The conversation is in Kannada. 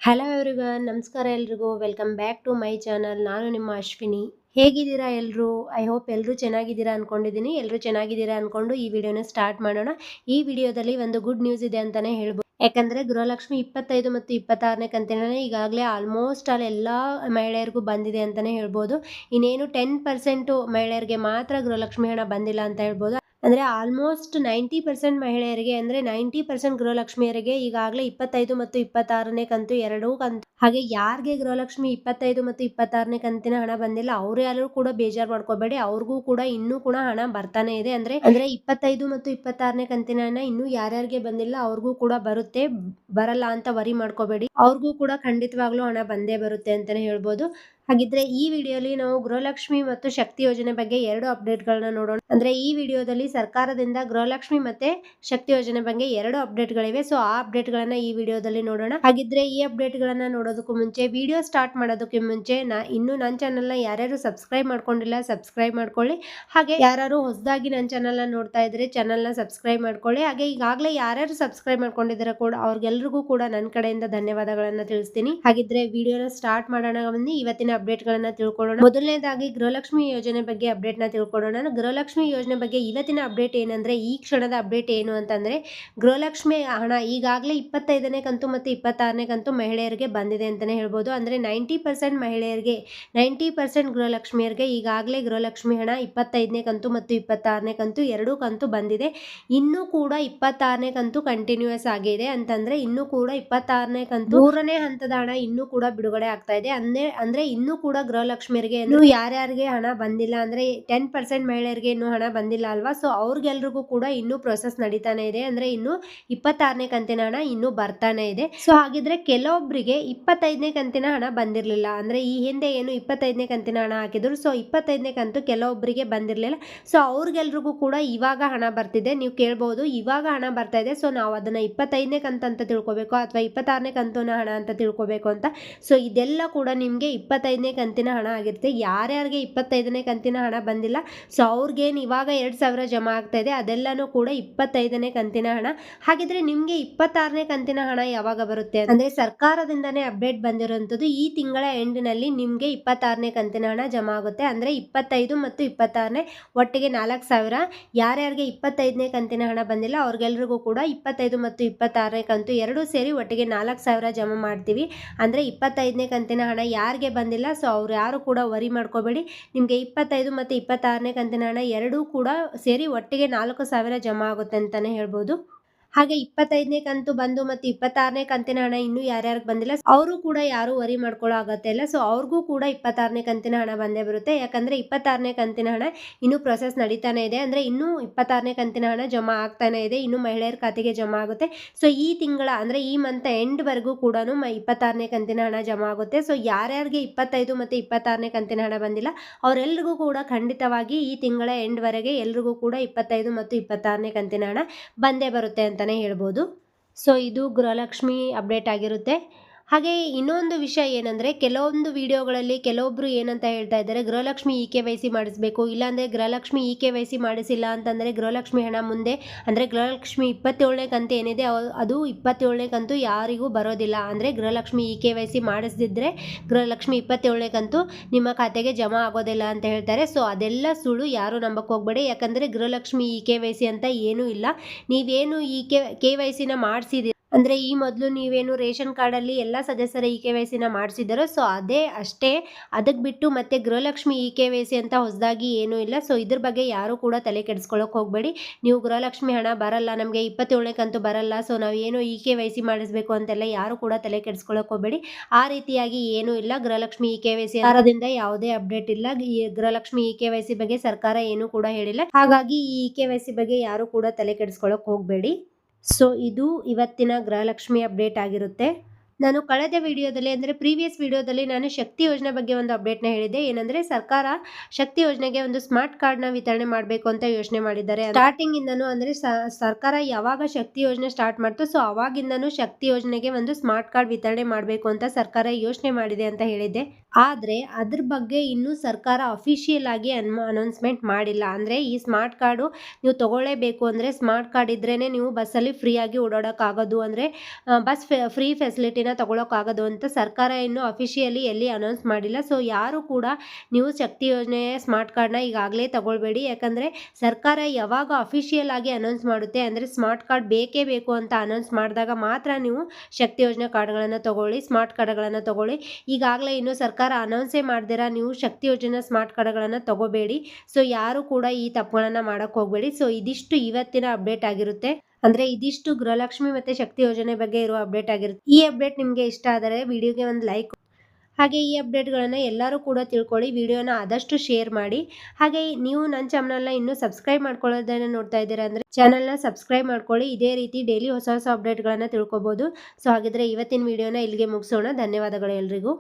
ಹಲೋ ಎವ್ರಿವನ್, ನಮಸ್ಕಾರ ಎಲ್ರಿಗೂ. Welcome back to my channel. ನಾನು ನಿಮ್ಮ ಅಶ್ವಿನಿ. ಹೇಗಿದ್ದೀರಾ ಎಲ್ಲರೂ? ಐ ಹೋಪ್ ಎಲ್ಲರೂ ಚೆನ್ನಾಗಿದ್ದೀರಾ ಅನ್ಕೊಂಡಿದ್ದೀನಿ. ಎಲ್ಲರೂ ಚೆನ್ನಾಗಿದ್ದೀರಾ ಅನ್ಕೊಂಡು ಈ ವಿಡಿಯೋನ ಸ್ಟಾರ್ಟ್ ಮಾಡೋಣ. ಈ ವಿಡಿಯೋದಲ್ಲಿ ಒಂದು ಗುಡ್ ನ್ಯೂಸ್ ಇದೆ ಅಂತಾನೆ ಹೇಳ್ಬೋದು. ಯಾಕಂದ್ರೆ ಗೃಹಲಕ್ಷ್ಮಿ 25 ಮತ್ತು 26ನೇ ಕಂತಿನ ಈಗಾಗಲೇ ಆಲ್ಮೋಸ್ಟ್ ಆಲ್ ಎಲ್ಲ ಮಹಿಳೆಯರಿಗೂ ಬಂದಿದೆ ಅಂತಾನೆ ಹೇಳ್ಬೋದು. ಇನ್ನೇನು 10% ಮಹಿಳೆಯರಿಗೆ ಮಾತ್ರ ಗೃಹಲಕ್ಷ್ಮಿ ಹಣ ಬಂದಿಲ್ಲ ಅಂತ ಹೇಳ್ಬೋದು. ಅಂದ್ರೆ ಆಲ್ಮೋಸ್ಟ್ 90% ಮಹಿಳೆಯರಿಗೆ, ಅಂದ್ರೆ 90% ಗೃಹಲಕ್ಷ್ಮಿಯರಿಗೆ ಈಗಾಗಲೇ 25 ಮತ್ತು 26ನೇ ಕಂತು ಎರಡೂ ಕಂತು. ಹಾಗೆ ಯಾರಿಗೆ ಗೃಹಲಕ್ಷ್ಮಿ 25 ಮತ್ತು 26ನೇ ಕಂತಿನ ಹಣ ಬಂದಿಲ್ಲ ಅವ್ರು ಯಾರು ಕೂಡ ಬೇಜಾರು ಮಾಡ್ಕೋಬೇಡಿ. ಅವ್ರಿಗೂ ಕೂಡ ಇನ್ನೂ ಕೂಡ ಹಣ ಬರ್ತಾನೆ ಇದೆ. ಅಂದ್ರೆ 25 ಮತ್ತು 26ನೇ ಕಂತಿನ ಹಣ ಇನ್ನೂ ಯಾರ್ಯಾರಿಗೆ ಬಂದಿಲ್ಲ ಅವ್ರಿಗೂ ಕೂಡ ಬರುತ್ತೆ. ಬರಲ್ಲ ಅಂತ ವರಿ ಮಾಡ್ಕೋಬೇಡಿ, ಅವ್ರಿಗೂ ಕೂಡ ಖಂಡಿತವಾಗ್ಲೂ ಹಣ ಬಂದೇ ಬರುತ್ತೆ ಅಂತಾನೆ ಹೇಳ್ಬೋದು. ಹಾಗಿದ್ರೆ ಈ ವಿಡಿಯೋಲಿ ನಾವು ಗೃಹಲಕ್ಷ್ಮಿ ಮತ್ತು ಶಕ್ತಿ ಯೋಜನೆ ಬಗ್ಗೆ 2 ಅಪ್ಡೇಟ್ಗಳನ್ನ ನೋಡೋಣ. ಅಂದ್ರೆ ಈ ವಿಡಿಯೋದಲ್ಲಿ ಸರ್ಕಾರದಿಂದ ಗೃಹಲಕ್ಷ್ಮಿ ಮತ್ತೆ ಶಕ್ತಿ ಯೋಜನೆ ಬಗ್ಗೆ 2 ಅಪ್ಡೇಟ್ಗಳಿವೆ. ಸೊ ಆ ಅಪ್ಡೇಟ್ಗಳನ್ನ ಈ ವಿಡಿಯೋದಲ್ಲಿ ನೋಡೋಣ. ಹಾಗಿದ್ರೆ ಈ ಅಪ್ಡೇಟ್ಗಳನ್ನ ನೋಡೋದಕ್ಕೂ ಮುಂಚೆ, ವಿಡಿಯೋ ಸ್ಟಾರ್ಟ್ ಮಾಡೋದಕ್ಕೆ ಮುಂಚೆ ಇನ್ನು ನನ್ನ ಚಾನಲ್ನ ಯಾರ್ಯಾರು ಸಬ್ಸ್ಕ್ರೈಬ್ ಮಾಡ್ಕೊಂಡಿಲ್ಲ ಸಬ್ಸ್ಕ್ರೈಬ್ ಮಾಡ್ಕೊಳ್ಳಿ. ಹಾಗೆ ಯಾರು ಹೊಸದಾಗಿ ನನ್ನ ಚಾನಲ್ನ ನೋಡ್ತಾ ಇದ್ರೆ ಚಾನಲ್ನ ಸಬ್ಸ್ಕ್ರೈಬ್ ಮಾಡ್ಕೊಳ್ಳಿ. ಹಾಗೆ ಈಗಾಗಲೇ ಯಾರ್ಯಾರು ಸಬ್ಸ್ಕ್ರೈಬ್ ಮಾಡ್ಕೊಂಡಿದ್ದಾರೆ ಕೂಡ ಅವ್ರಿಗೆಲ್ರಿಗೂ ಕೂಡ ನನ್ನ ಕಡೆಯಿಂದ ಧನ್ಯವಾದಗಳನ್ನ ತಿಳಿಸ್ತೀನಿ. ಹಾಗಿದ್ರೆ ವಿಡಿಯೋನ ಸ್ಟಾರ್ಟ್ ಮಾಡೋಣ. ಬನ್ನಿ ಇವತ್ತಿನ ಅಪ್ಡೇಟ್ ಗಳನ್ನ ತಿಳ್ಕೊಳ್ಳೋಣ. ಮೊದಲನೇದಾಗಿ ಗೃಹಲಕ್ಷ್ಮಿ ಯೋಜನೆ ಬಗ್ಗೆ ಅಪ್ಡೇಟ್ ನ ತಿಳ್ಕೊಳ್ಳೋಣ. ಗೃಹಲಕ್ಷ್ಮಿ ಯೋಜನೆ ಬಗ್ಗೆ ಇವತ್ತಿನ ಅಪ್ಡೇಟ್ ಏನಂದ್ರೆ, ಈ ಕ್ಷಣದ ಅಪ್ಡೇಟ್ ಏನು ಅಂತಂದ್ರೆ, ಗೃಹಲಕ್ಷ್ಮಿ ಹಣ ಈಗಾಗಲೇ 25ನೇ ಕಂತು ಮತ್ತು 26ನೇ ಕಂತು ಮಹಿಳೆಯರಿಗೆ ಬಂದಿದೆ ಅಂತಾನೆ ಹೇಳ್ಬೋದು. ಅಂದ್ರೆ 90% ಮಹಿಳೆಯರಿಗೆ, 90% ಗೃಹಲಕ್ಷ್ಮಿಯರಿಗೆ ಈಗಾಗಲೇ ಗೃಹಲಕ್ಷ್ಮಿ ಹಣ 25ನೇ ಕಂತು ಮತ್ತು 26ನೇ ಕಂತು ಎರಡೂ ಕಂತು ಬಂದಿದೆ. ಇನ್ನೂ ಕೂಡ 26ನೇ ಕಂತು ಕಂಟಿನ್ಯೂಸ್ ಆಗಿದೆ ಅಂತಂದ್ರೆ ಇನ್ನೂ ಕೂಡ 26ನೇ ಕಂತು 3ನೇ ಹಂತದ ಹಣ ಇನ್ನೂ ಕೂಡ ಬಿಡುಗಡೆ ಆಗ್ತಾ ಇದೆ. ಅಂದ್ರೆ ಇನ್ನೂ ಕೂಡ ಗೃಹಲಕ್ಷ್ಮಿಯರಿಗೆ ಇನ್ನು ಯಾರ್ಯಾರಿಗೆ ಹಣ ಬಂದಿಲ್ಲ, ಅಂದ್ರೆ 10% ಮಹಿಳೆಯರಿಗೆ ಇನ್ನೂ ಹಣ ಬಂದಿಲ್ಲ ಅಲ್ವಾ, ಸೊ ಅವ್ರಿಗೆಲ್ರಿಗೂ ಕೂಡ ಇನ್ನೂ ಪ್ರೊಸೆಸ್ ನಡೀತಾನೆ ಇದೆ. ಅಂದ್ರೆ ಇನ್ನು 26ನೇ ಕಂತಿನ ಹಣ ಇನ್ನೂ ಬರ್ತಾನೆ ಇದೆ. ಸೊ ಹಾಗಿದ್ರೆ ಕೆಲವೊಬ್ಬರಿಗೆ 25ನೇ ಕಂತಿನ ಹಣ ಬಂದಿರಲಿಲ್ಲ. ಅಂದ್ರೆ ಈ ಹಿಂದೆ ಏನು 25ನೇ ಕಂತಿನ ಹಣ ಹಾಕಿದ್ರು, ಸೊ 25ನೇ ಕಂತು ಕೆಲವೊಬ್ಬರಿಗೆ ಬಂದಿರಲಿಲ್ಲ. ಸೊ ಅವ್ರಿಗೆಲ್ರಿಗೂ ಕೂಡ ಇವಾಗ ಹಣ ಬರ್ತಿದೆ. ನೀವು ಕೇಳ್ಬಹುದು ಇವಾಗ ಹಣ ಬರ್ತಾ ಇದೆ, ಸೊ ನಾವು ಅದನ್ನ 25ನೇ ಕಂತು ಅಂತ ತಿಳ್ಕೊಬೇಕು ಅಥವಾ 26ನೇ ಕಂತಿನ ಹಣ ಅಂತ ತಿಳ್ಕೊಬೇಕು ಅಂತ. ಸೊ ಇದೆಲ್ಲ ಕೂಡ ನಿಮ್ಗೆ 25ನೇ ಕಂತಿನ ಹಣ ಆಗಿರುತ್ತೆ. ಯಾರ್ಯಾರಿಗೆ 25ನೇ ಕಂತಿನ ಹಣ ಬಂದಿಲ್ಲ, ಸೊ ಅವ್ರಿಗೇನು ಇವಾಗ 2,000 ಜಮಾ ಆಗ್ತಾ ಇದೆ, ಅದೆಲ್ಲಾನು ಕೂಡ 25ನೇ ಕಂತಿನ ಹಣ. ಹಾಗಿದ್ರೆ ನಿಮ್ಗೆ 26ನೇ ಕಂತಿನ ಹಣ ಯಾವಾಗ ಬರುತ್ತೆ ಅಂದ್ರೆ, ಸರ್ಕಾರದಿಂದಾನೇ ಅಪ್ಡೇಟ್ ಬಂದಿರುವಂತದ್ದು ಈ ತಿಂಗಳ ಎಂಡ್ ನಲ್ಲಿ ನಿಮ್ಗೆ 26ನೇ ಕಂತಿನ ಹಣ ಜಮಾ ಆಗುತ್ತೆ. ಅಂದ್ರೆ 25 ಮತ್ತು 26ನೇ ಒಟ್ಟಿಗೆ 4,000. ಯಾರ್ಯಾರಿಗೆ 25ನೇ ಕಂತಿನ ಹಣ ಬಂದಿಲ್ಲ ಅವ್ರಿಗೆಲ್ರಿಗೂ ಕೂಡ 25 ಮತ್ತು 26ನೇ ಕಂತು ಎರಡೂ ಸೇರಿ ಒಟ್ಟಿಗೆ 4,000 ಜಮಾ ಮಾಡ್ತೀವಿ. ಅಂದ್ರೆ 25ನೇ ಕಂತಿನ ಹಣ ಯಾರಿಗೆ ಬಂದಿಲ್ಲ, ಸೊ ಅವ್ರು ಯಾರು ಕೂಡ ವರಿ ಮಾಡ್ಕೋಬೇಡಿ. ನಿಮ್ಗೆ 25 ಮತ್ತು 26ನೇ ಕಂತಿನ ಹಣ ಎರಡೂ ಕೂಡ ಸೇರಿ ಒಟ್ಟಿಗೆ 4,000 ಜಮಾ ಆಗುತ್ತೆ ಅಂತಾನೆ ಹೇಳ್ಬೋದು. ಹಾಗೆ 25ನೇ ಕಂತು ಬಂದು ಮತ್ತು 26ನೇ ಕಂತಿನ ಹಣ ಇನ್ನೂ ಯಾರ್ಯಾರಿಗೆ ಬಂದಿಲ್ಲ ಅವರು ಕೂಡ ಯಾರು ವರಿ ಮಾಡ್ಕೊಳ್ಳೋ ಅಗತ್ಯ ಇಲ್ಲ. ಸೊ ಅವ್ರಿಗೂ ಕೂಡ 26ನೇ ಕಂತಿನ ಹಣ ಬಂದೇ ಬರುತ್ತೆ. ಯಾಕಂದ್ರೆ 26ನೇ ಕಂತಿನ ಹಣ ಇನ್ನೂ ಪ್ರೊಸೆಸ್ ನಡೀತಾನೆ ಇದೆ. ಅಂದ್ರೆ ಇನ್ನೂ 26ನೇ ಕಂತಿನ ಹಣ ಜಮಾ ಆಗ್ತಾನೆ ಇದೆ, ಇನ್ನು ಮಹಿಳೆಯರ ಖಾತೆಗೆ ಜಮಾ ಆಗುತ್ತೆ. ಸೊ ಈ ತಿಂಗಳ ಅಂದ್ರೆ ಈ ಮಂತ್ ಎಂಡ್ ವರೆಗೂ ಕೂಡ 26ನೇ ಕಂತಿನ ಹಣ ಜಮಾ ಆಗುತ್ತೆ. ಸೊ ಯಾರ್ಯಾರಿಗೆ 25 ಮತ್ತು 26ನೇ ಕಂತಿನ ಹಣ ಬಂದಿಲ್ಲ ಅವರೆಲ್ಲರಿಗೂ ಕೂಡ ಖಂಡಿತವಾಗಿ ಈ ತಿಂಗಳ ಎಂಡ್ ವರೆಗೆ ಎಲ್ರಿಗೂ ಕೂಡ 25 ಮತ್ತು 26ನೇ ಕಂತಿನ ಹಣ ಬಂದೇ ಬರುತ್ತೆ ಅಂತಾನೆ ಹೇಳ್ಬೋದು. ಸೊ ಇದು ಗೃಹಲಕ್ಷ್ಮಿ ಅಪ್ಡೇಟ್ ಆಗಿರುತ್ತೆ. ಹಾಗೆ ಇನ್ನೊಂದು ವಿಷಯ ಏನಂದ್ರೆ, ಕೆಲವೊಂದು ವಿಡಿಯೋಗಳಲ್ಲಿ ಕೆಲವೊಬ್ರು ಏನಂತ ಹೇಳ್ತಾ ಇದ್ದಾರೆ, ಗೃಹಲಕ್ಷ್ಮಿ KYC ಮಾಡಿಸ್ಬೇಕು, ಇಲ್ಲಾಂದ್ರೆ ಗೃಹಲಕ್ಷ್ಮಿ KYC ಮಾಡಿಸಿಲ್ಲ ಅಂತಂದ್ರೆ ಗೃಹಲಕ್ಷ್ಮಿ ಹಣ ಮುಂದೆ ಅಂದ್ರೆ ಗೃಹಲಕ್ಷ್ಮಿ 27ನೇ ಕಂತು ಏನಿದೆ ಅದು 27ನೇ ಕಂತು ಯಾರಿಗೂ ಬರೋದಿಲ್ಲ. ಅಂದ್ರೆ ಗೃಹಲಕ್ಷ್ಮಿ KYC ಮಾಡಿಸದಿದ್ರೆ ಗೃಹಲಕ್ಷ್ಮಿ 27ನೇ ಕಂತು ನಿಮ್ಮ ಖಾತೆಗೆ ಜಮಾ ಆಗೋದಿಲ್ಲ ಅಂತ ಹೇಳ್ತಾರೆ. ಸೊ ಅದೆಲ್ಲ ಸುಳ್ಳು, ಯಾರು ನಂಬಕ್ ಹೋಗ್ಬೇಡಿ. ಯಾಕಂದ್ರೆ ಗೃಹಲಕ್ಷ್ಮಿ KYC ಅಂತ ಏನೂ ಇಲ್ಲ. ನೀವೇನು KYC ನ ಮಾಡಿಸಿದಿರಿ ಅಂದ್ರೆ ಈ ಮೊದಲು ನೀವೇನು ರೇಷನ್ ಕಾರ್ಡ್ ಅಲ್ಲಿ ಎಲ್ಲ ಸದಸ್ಯರ KYC ನ ಮಾಡಿಸಿದಾರೋ ಸೊ ಅದೇ ಅಷ್ಟೇ. ಅದಕ್ಕೆ ಬಿಟ್ಟು ಮತ್ತೆ ಗೃಹಲಕ್ಷ್ಮಿ KYC ಅಂತ ಹೊಸದಾಗಿ ಏನೂ ಇಲ್ಲ. ಸೊ ಇದ್ರ ಬಗ್ಗೆ ಯಾರು ಕೂಡ ತಲೆ ಕೆಡಿಸ್ಕೊಳ್ಳೋಕೆ ಹೋಗ್ಬೇಡಿ. ನೀವು ಗೃಹಲಕ್ಷ್ಮಿ ಹಣ ಬರಲ್ಲ, ನಮಗೆ 27ನೇ ಕಂತು ಬರಲ್ಲ, ಸೊ ನಾವು ಏನು KYC ಮಾಡಿಸ್ಬೇಕು ಅಂತೆಲ್ಲ ಯಾರು ಕೂಡ ತಲೆ ಕೆಡಿಸ್ಕೊಳ್ಳೋಕೆ ಹೋಗ್ಬೇಡಿ. ಆ ರೀತಿಯಾಗಿ ಏನೂ ಇಲ್ಲ. ಗೃಹಲಕ್ಷ್ಮಿ KYC ಸರ್ಕಾರದಿಂದ ಯಾವುದೇ ಅಪ್ಡೇಟ್ ಇಲ್ಲ. ಗೃಹಲಕ್ಷ್ಮಿ KYC ಬಗ್ಗೆ ಸರ್ಕಾರ ಏನು ಕೂಡ ಹೇಳಿಲ್ಲ. ಹಾಗಾಗಿ ಈ KYC ಬಗ್ಗೆ ಯಾರು ಕೂಡ ತಲೆ ಕೆಡಿಸ್ಕೊಳ್ಳೋಕೆ ಹೋಗ್ಬೇಡಿ. ಸೊ ಇದು ಇವತ್ತಿನ ಗೃಹಲಕ್ಷ್ಮಿ ಅಪ್ಡೇಟ್ ಆಗಿರುತ್ತೆ. ನಾನು ಕಳೆದ ವಿಡಿಯೋದಲ್ಲಿ ಅಂದ್ರೆ ಪ್ರೀವಿಯಸ್ ವಿಡಿಯೋದಲ್ಲಿ ನಾನು ಶಕ್ತಿ ಯೋಜನೆ ಬಗ್ಗೆ ಒಂದು ಅಪ್ಡೇಟ್ನ ಹೇಳಿದ್ದೆ. ಏನಂದ್ರೆ ಸರ್ಕಾರ ಶಕ್ತಿ ಯೋಜನೆಗೆ ಒಂದು ಸ್ಮಾರ್ಟ್ ಕಾರ್ಡ್ನ ವಿತರಣೆ ಮಾಡಬೇಕು ಅಂತ ಯೋಚನೆ ಮಾಡಿದ್ದಾರೆ. ಸ್ಟಾರ್ಟಿಂಗ್ ಇಂದನೂ ಅಂದ್ರೆ ಸರ್ಕಾರ ಯಾವಾಗ ಶಕ್ತಿ ಯೋಜನೆ ಸ್ಟಾರ್ಟ್ ಮಾಡ್ತು, ಸೊ ಅವಾಗಿಂದನೂ ಶಕ್ತಿ ಯೋಜನೆಗೆ ಒಂದು ಸ್ಮಾರ್ಟ್ ಕಾರ್ಡ್ ವಿತರಣೆ ಮಾಡಬೇಕು ಅಂತ ಸರ್ಕಾರ ಯೋಚನೆ ಮಾಡಿದೆ ಅಂತ ಹೇಳಿದ್ದೆ. ಆದ್ರೆ ಅದ್ರ ಬಗ್ಗೆ ಇನ್ನೂ ಸರ್ಕಾರ ಅಫಿಷಿಯಲ್ ಆಗಿ ಅನೌನ್ಸ್ಮೆಂಟ್ ಮಾಡಿಲ್ಲ. ಅಂದ್ರೆ ಈ ಸ್ಮಾರ್ಟ್ ಕಾರ್ಡು ನೀವು ತಗೊಳ್ಳೇಬೇಕು ಅಂದ್ರೆ ಸ್ಮಾರ್ಟ್ ಕಾರ್ಡ್ ಇದ್ರೇನೆ ನೀವು ಬಸ್ಸಲ್ಲಿ ಫ್ರೀ ಆಗಿ ಓಡಾಡಕ್ ಆಗೋದು. ಅಂದ್ರೆ ಬಸ್ ಫ್ರೀ ಫೆಸಿಲಿಟಿನ ತಗೊಳ್ಳೋಕ್ಕಾಗೋದು ಅಂತ ಸರ್ಕಾರ ಇನ್ನೂ ಅಫಿಷಿಯಲಿ ಎಲ್ಲಿ ಅನೌನ್ಸ್ ಮಾಡಿಲ್ಲ. ಸೊ ಯಾರು ಕೂಡ ನೀವು ಶಕ್ತಿ ಯೋಜನೆಯ ಸ್ಮಾರ್ಟ್ ಕಾರ್ಡ್ನ ಈಗಾಗಲೇ ತಗೊಳ್ಬೇಡಿ. ಯಾಕಂದರೆ ಸರ್ಕಾರ ಯಾವಾಗ ಅಫಿಷಿಯಲ್ ಆಗಿ ಅನೌನ್ಸ್ ಮಾಡುತ್ತೆ, ಅಂದರೆ ಸ್ಮಾರ್ಟ್ ಕಾರ್ಡ್ ಬೇಕೇ ಬೇಕು ಅಂತ ಅನೌನ್ಸ್ ಮಾಡಿದಾಗ ಮಾತ್ರ ನೀವು ಶಕ್ತಿ ಯೋಜನೆ ಕಾರ್ಡ್ಗಳನ್ನು ತಗೊಳ್ಳಿ, ಸ್ಮಾರ್ಟ್ ಕಾರ್ಡ್ಗಳನ್ನು ತಗೊಳ್ಳಿ. ಈಗಾಗಲೇ ಇನ್ನೂ ಸರ್ಕಾರ ಅನೌನ್ಸೇ ಮಾಡ್ದಿರಾ ನೀವು ಶಕ್ತಿ ಯೋಜನೆ ಸ್ಮಾರ್ಟ್ ಕಾರ್ಡ್ಗಳನ್ನು ತಗೋಬೇಡಿ. ಸೊ ಯಾರು ಕೂಡ ಈ ತಪ್ಪುಗಳನ್ನು ಮಾಡೋಕ್ಕೆ ಹೋಗಬೇಡಿ. ಸೊ ಇದಿಷ್ಟು ಇವತ್ತಿನ ಅಪ್ಡೇಟ್ ಆಗಿರುತ್ತೆ. ಅಂದರೆ ಇದಿಷ್ಟು ಗೃಹಲಕ್ಷ್ಮಿ ಮತ್ತು ಶಕ್ತಿ ಯೋಜನೆ ಬಗ್ಗೆ ಇರುವ ಅಪ್ಡೇಟ್ ಆಗಿರುತ್ತೆ. ಈ ಅಪ್ಡೇಟ್ ನಿಮಗೆ ಇಷ್ಟ ಆದರೆ ವಿಡಿಯೋಗೆ ಒಂದು ಲೈಕ್, ಹಾಗೆ ಈ ಅಪ್ಡೇಟ್ಗಳನ್ನು ಎಲ್ಲರೂ ಕೂಡ ತಿಳ್ಕೊಳ್ಳಿ. ವಿಡಿಯೋನ ಆದಷ್ಟು ಶೇರ್ ಮಾಡಿ. ಹಾಗೆ ನೀವು ನನ್ನ ಚಾನಲ್ನ ಇನ್ನೂ ಸಬ್ಸ್ಕ್ರೈಬ್ ಮಾಡ್ಕೊಳ್ಳೋದನ್ನು ನೋಡ್ತಾ ಇದ್ದೀರಾ ಅಂದರೆ ಚಾನಲ್ನ ಸಬ್ಸ್ಕ್ರೈಬ್ ಮಾಡ್ಕೊಳ್ಳಿ. ಇದೇ ರೀತಿ ಡೈಲಿ ಹೊಸ ಹೊಸ ಅಪ್ಡೇಟ್ಗಳನ್ನು ತಿಳ್ಕೊಬೋದು. ಸೊ ಹಾಗಿದ್ರೆ ಇವತ್ತಿನ ವಿಡಿಯೋನ ಇಲ್ಲಿಗೆ ಮುಗಿಸೋಣ. ಧನ್ಯವಾದಗಳು ಎಲ್ರಿಗೂ.